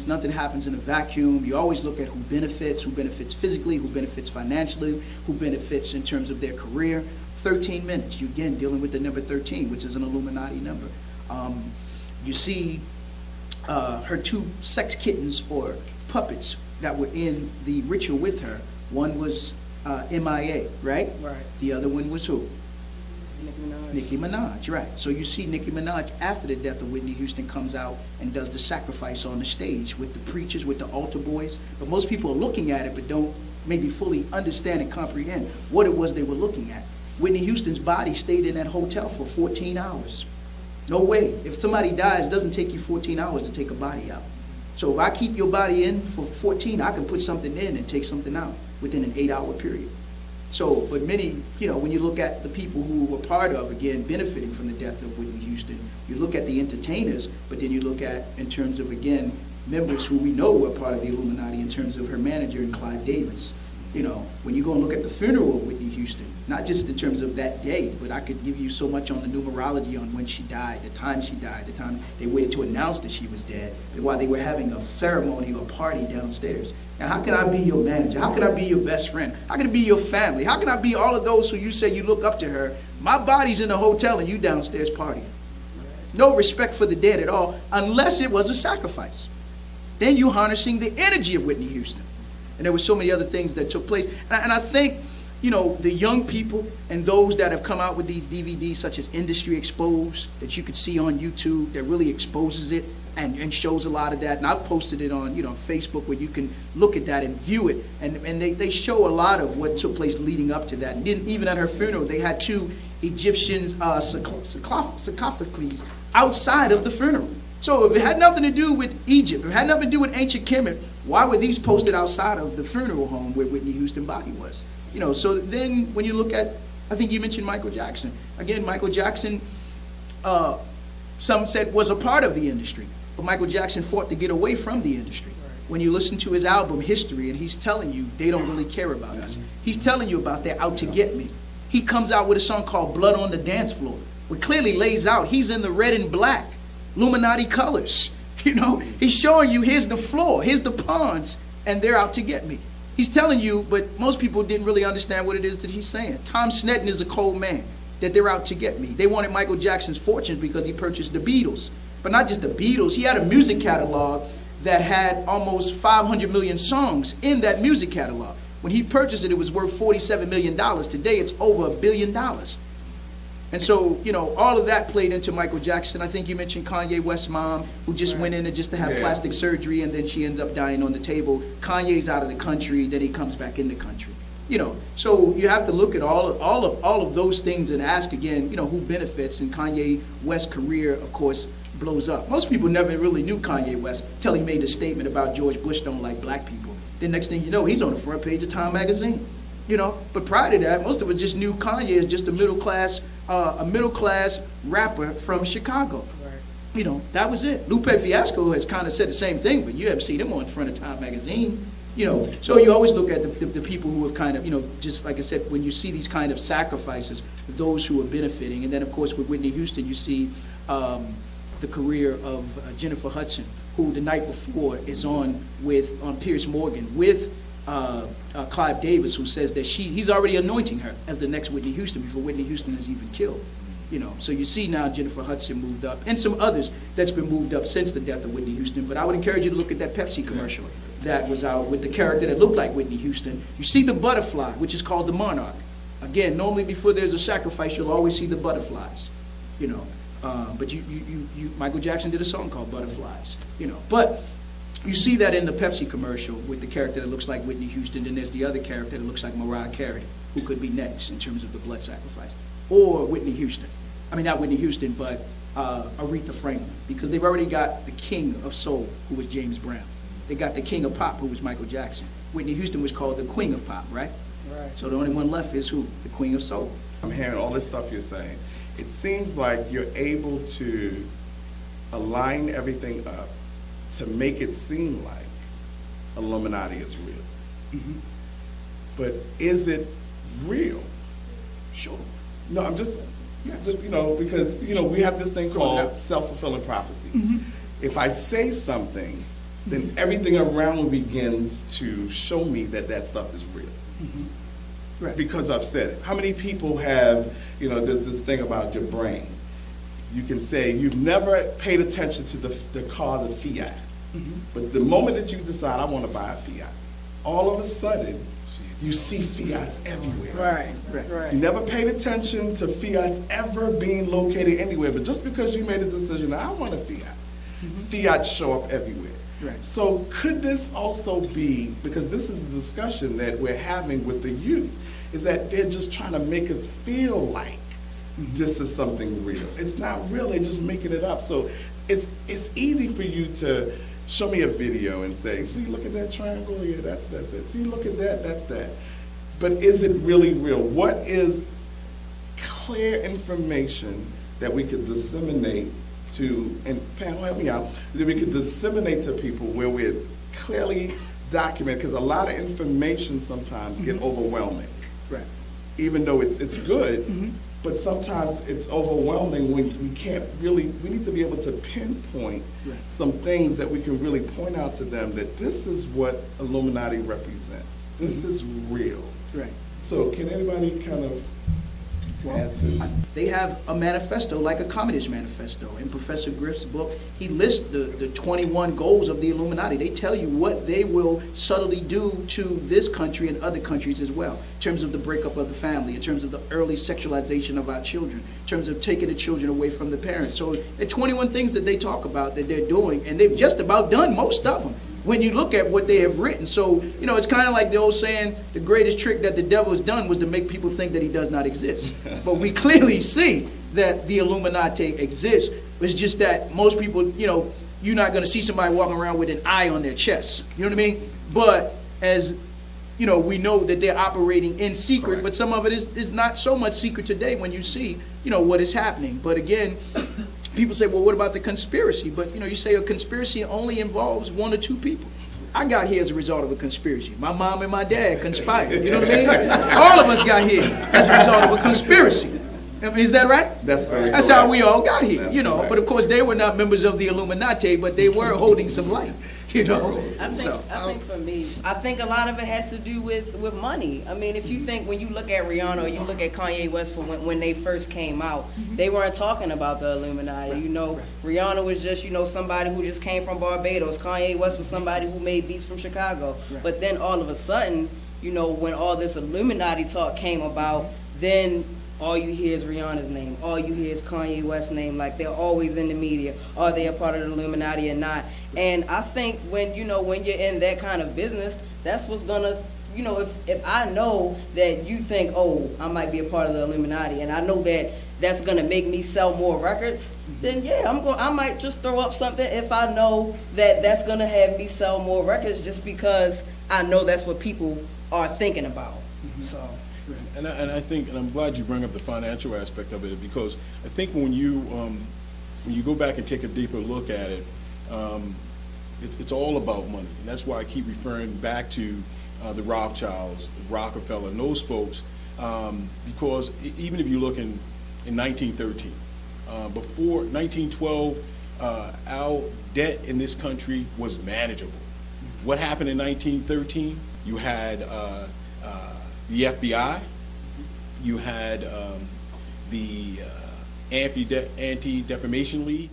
advertisements. Nothing happens in a vacuum. You always look at who benefits physically, who benefits financially, who benefits in terms of their career. 13 minutes, you again dealing with the number 13, which is an Illuminati number. You see her two sex kittens or puppets that were in the ritual with her. One was MIA, right? Right. The other one was who? Nicki Minaj. Nicki Minaj, right. So you see Nicki Minaj after the death of Whitney Houston comes out and does the sacrifice on the stage with the preachers, with the altar boys. But most people are looking at it but don't maybe fully understand and comprehend what it was they were looking at. Whitney Houston's body stayed in that hotel for 14 hours. No way. If somebody dies, it doesn't take you 14 hours to take a body out. So if I keep your body in for 14, I can put something in and take something out within an 8-hour period. So, but many, when you look at the people who were part of, again, benefiting from the death of Whitney Houston, you look at the entertainers, but then you look at, in terms of, again, members who we know were part of the Illuminati in terms of her manager and Clive Davis. When you go and look at the funeral of Whitney Houston, not just in terms of that day, but I could give you so much on the numerology on when she died, the time she died, the time they waited to announce that she was dead, and while they were having a ceremony or party downstairs. Now, how can I be your manager? How can I be your best friend? How can I be your family? How can I be all of those who you say you look up to her? My body's in the hotel and you downstairs partying. No respect for the dead at all, unless it was a sacrifice. Then you harnessing the energy of Whitney Houston. And there were so many other things that took place. And I think, the young people and those that have come out with these DVDs, such as Industry Exposed, that you could see on YouTube, that really exposes it and shows a lot of that. And I've posted it on, Facebook, where you can look at that and view it. And they show a lot of what took place leading up to that. And then even at her funeral, they had two Egyptian sarcophagus outside of the funeral. So if it had nothing to do with Egypt, if it had nothing to do with ancient Kemet, why were these posted outside of the funeral home where Whitney Houston's body was? So then when you look at, I think you mentioned Michael Jackson. Again, Michael Jackson, some said was a part of the industry, but Michael Jackson fought to get away from the industry. When you listen to his album, History, and he's telling you they don't really care about us. He's telling you about they're out to get me. He comes out with a song called Blood on the Dance Floor, which clearly lays out he's in the red and black, Illuminati colors. He's showing you here's the floor, here's the pawns, and they're out to get me. He's telling you, but most people didn't really understand what it is that he's saying. Tom Snedden is a cold man, that they're out to get me. They wanted Michael Jackson's fortunes because he purchased the Beatles. But not just the Beatles, he had a music catalog that had almost 500 million songs in that music catalog. When he purchased it, it was worth $47 million. Today, it's over $1 billion. And so, all of that played into Michael Jackson. I think you mentioned Kanye West's mom, who just went in just to have plastic surgery, and then she ends up dying on the table. Kanye's out of the country, then he comes back in the country. So you have to look at all of those things and ask again, who benefits. And Kanye West's career, of course, blows up. Most people never really knew Kanye West till he made a statement about George Bush don't like black people. Then next thing you know, he's on the front page of Time magazine. But prior to that, most of us just knew Kanye as just a middle class rapper from Chicago. Right. That was it. Lupe Fiasco has kind of said the same thing, but you haven't seen him on the front of Time magazine. So you always look at the people who have kind of, just like I said, when you see these kind of sacrifices, those who are benefiting. And then, of course, with Whitney Houston, you see the career of Jennifer Hudson, who the night before is on Piers Morgan with Clive Davis, who says that he's already anointing her as the next Whitney Houston before Whitney Houston is even killed. So you see now Jennifer Hudson moved up, and some others that's been moved up since the death of Whitney Houston. But I would encourage you to look at that Pepsi commercial that was out with the character that looked like Whitney Houston. You see the butterfly, which is called the monarch. Again, normally before there's a sacrifice, you'll always see the butterflies. But Michael Jackson did a song called Butterflies. But you see that in the Pepsi commercial with the character that looks like Whitney Houston, and there's the other character that looks like Mariah Carey, who could be next in terms of the blood sacrifice. Or Whitney Houston. I mean, not Whitney Houston, but Aretha Franklin, because they've already got the king of soul, who was James Brown. They got the king of pop, who was Michael Jackson. Whitney Houston was called the queen of pop, right? Right. So the only one left is who? The queen of soul. I'm hearing all this stuff you're saying. It seems like you're able to align everything up to make it seem like Illuminati is real. Mm-hmm. But is it real? Sure. No, I'm just, because, we have this thing called self-fulfilling prophecy. Mm-hmm. If I say something, then everything around me begins to show me that that stuff is real. Right. Because I've said it. How many people have, there's this thing about your brain. You can say you've never paid attention to the car, the Fiat. But the moment that you decide, I want to buy a Fiat, all of a sudden, you see Fiats everywhere. Right. You never paid attention to Fiats ever being located anywhere, but just because you made a decision, I want a Fiat, Fiats show up everywhere. Right. So could this also be, because this is the discussion that we're having with the youth, is that they're just trying to make us feel like this is something real. It's not real, they're just making it up. So it's easy for you to show me a video and say, see, look at that triangle, yeah, that's it. See, look at that, that's that. But is it really real? What is clear information that we could disseminate to, and panel, help me out, that we could disseminate to people where we're clearly documented, because a lot of information sometimes get overwhelming. Right. Even though it's good, but sometimes it's overwhelming when we can't really, we need to be able to pinpoint some things that we can really point out to them that this is what Illuminati represents. This is real. Right. So can anybody kind of add to? They have a manifesto, like a communist manifesto. In Professor Griff's book, he lists the 21 goals of the Illuminati. They tell you what they will subtly do to this country and other countries as well, in terms of the breakup of the family, in terms of the early sexualization of our children, in terms of taking the children away from the parents. So there are 21 things that they talk about that they're doing, and they've just about done most of them when you look at what they have written. So, it's kind of like the old saying, the greatest trick that the devil has done was to make people think that he does not exist. But we clearly see that the Illuminati exists. It's just that most people, you're not going to see somebody walking around with an eye on their chest. You know what I mean? But as, we know that they're operating in secret, Correct. but some of it is not so much secret today when you see, what is happening. But again, people say, well, what about the conspiracy? But, you say a conspiracy only involves one or two people. I got here as a result of a conspiracy. My mom and my dad conspired. You know what I mean? All of us got here as a result of a conspiracy. Is that right? That's very That's correct. how we all got here, That's But correct. of course, they were not members of the Illuminati, but they were holding some light, I So, think for me, I think a lot of it has to do with money. I mean, if you think, when you look at Rihanna or you look at Kanye West for when they first came out, they weren't talking about the Illuminati. Rihanna was just, somebody who just came from Barbados. Kanye West was somebody who made beats from Chicago. Right. But then all of a sudden, when all this Illuminati talk came about, then all you hear is Rihanna's name. All you hear is Kanye West's name. Like, they're always in the media. Are they a part of the Illuminati or not? And I think when you're in that kind of business, that's what's gonna, if I know that you think, oh, I might be a part of the Illuminati, and I know that that's gonna make me sell more records, then yeah, I might just throw up something if I know that that's gonna have me sell more records, just because I know that's what people are thinking about. So. And I think, and I'm glad you bring up the financial aspect of it, because I think when you go back and take a deeper look at it, it's all about money. And that's why I keep referring back to the Rothschilds, Rockefeller, and those folks, because even if you look in 1913, before 1912, our debt in this country was manageable. What happened in 1913? You had the FBI, you had the Anti-Defamation League,